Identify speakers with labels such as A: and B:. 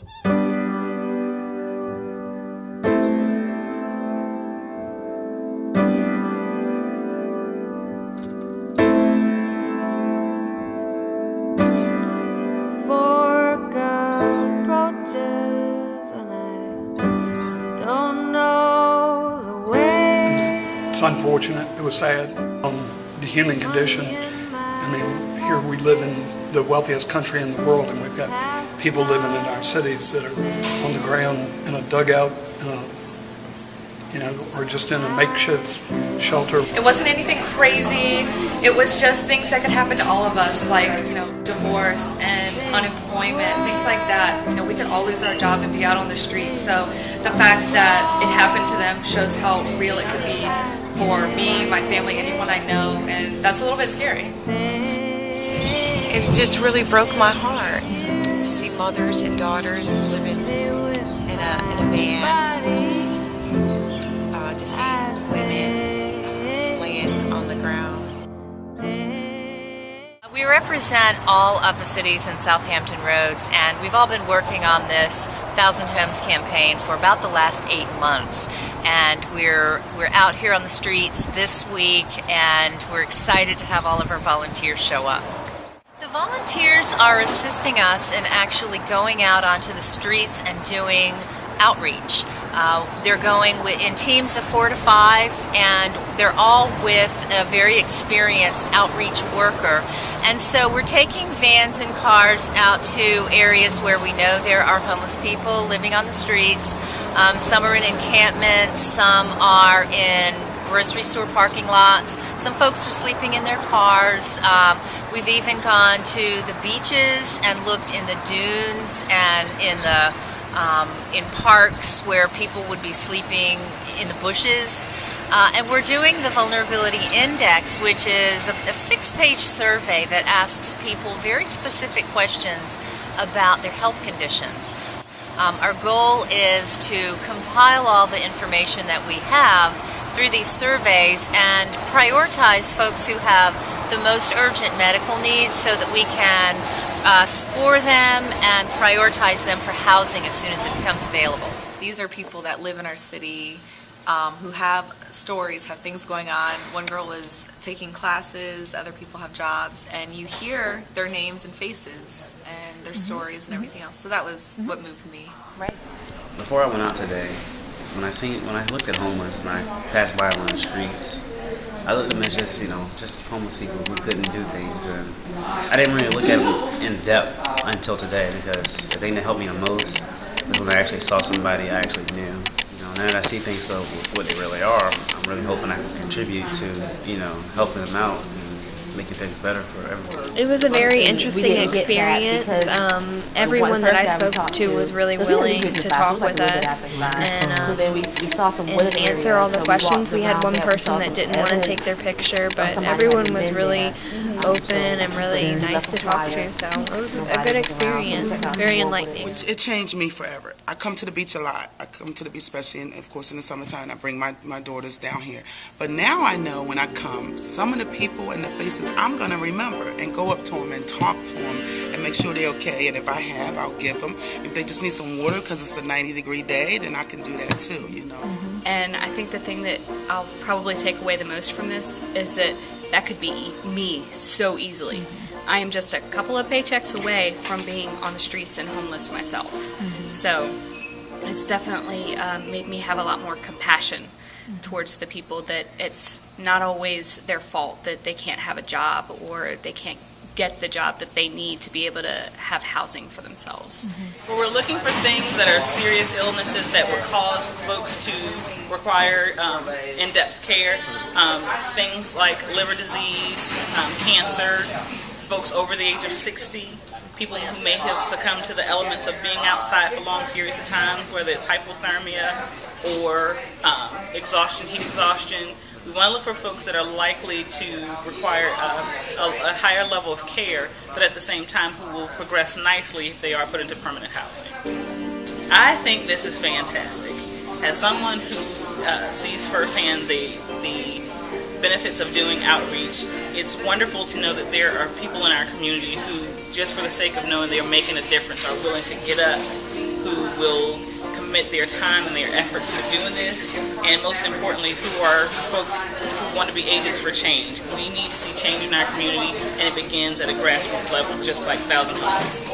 A: It's unfortunate. It was sad. The human condition. I mean, here we live in the wealthiest country in the world, and we've got people living in our cities that are on the ground in a dugout, or just in a makeshift shelter.
B: It wasn't anything crazy. It was just things that could happen to all of us, like, divorce and unemployment, things like that. We could all lose our job and be out on the street. So the fact that it happened to them shows how real it could be for me, my family, anyone I know, and that's a little bit scary.
C: It just really broke my heart to see mothers and daughters living in a van, to see women laying on the ground.
D: We represent all of the cities in South Hampton Roads, and we've all been working on this 1,000 Homes campaign for about the last 8 months. And we're out here on the streets this week, and we're excited to have all of our volunteers show up. The volunteers are assisting us in actually going out onto the streets and doing outreach. They're going in teams of 4 to 5, and they're all with a very experienced outreach worker. And so we're taking vans and cars out to areas where we know there are homeless people living on the streets. Some are in encampments, some are in grocery store parking lots, some folks are sleeping in their cars. We've even gone to the beaches and looked in the dunes and in parks where people would be sleeping in the bushes. And we're doing the Vulnerability Index, which is a 6-page survey that asks people very specific questions about their health conditions. Our goal is to compile all the information that we have through these surveys and prioritize folks who have the most urgent medical needs so that we can score them and prioritize them for housing as soon as it becomes available.
E: These are people that live in our city who have stories, have things going on. One girl was taking classes, other people have jobs, and you hear their names and faces and their stories and everything else. So that was what moved me.
D: Right.
F: Before I went out today, when I looked at homeless and I passed by on the streets, I looked at them as just homeless people who couldn't do things, and I didn't really look at them in depth until today, because the thing that helped me the most was when I actually saw somebody I actually knew. Now that I see things for what they really are, I'm really hoping I can contribute to, helping them out and making things better for everyone.
G: It was a very interesting experience. Everyone that I spoke to was really willing to talk with us and answer all the questions. We had one person that didn't want to take their picture, but everyone was really open and really nice to talk to, so it was a good experience, very enlightening.
H: It changed me forever. I come to the beach a lot. I come to the beach, especially, of course, in the summertime. I bring my daughters down here. But now I know when I come, some of the people and the faces I'm going to remember and go up to them and talk to them and make sure they're okay. And if I have, I'll give them. If they just need some water because it's a 90-degree day, then I can do that too,
B: And I think the thing that I'll probably take away the most from this is that could be me so easily. I am just a couple of paychecks away from being on the streets and homeless myself. So it's definitely made me have a lot more compassion towards the people, that it's not always their fault that they can't have a job or they can't get the job that they need to be able to have housing for themselves.
I: Well, we're looking for things that are serious illnesses that would cause folks to require in-depth care. Things like liver disease, cancer, folks over the age of 60, people who may have succumbed to the elements of being outside for long periods of time, whether it's hypothermia or exhaustion, heat exhaustion. We want to look for folks that are likely to require a higher level of care, but at the same time who will progress nicely if they are put into permanent housing. I think this is fantastic. As someone who sees firsthand the benefits of doing outreach, it's wonderful to know that there are people in our community who just for the sake of knowing they're making a difference, are willing to get up, who will commit their time and their efforts to doing this, and most importantly, who are folks who want to be agents for change. We need to see change in our community, and it begins at a grassroots level, just like Thousand Homes.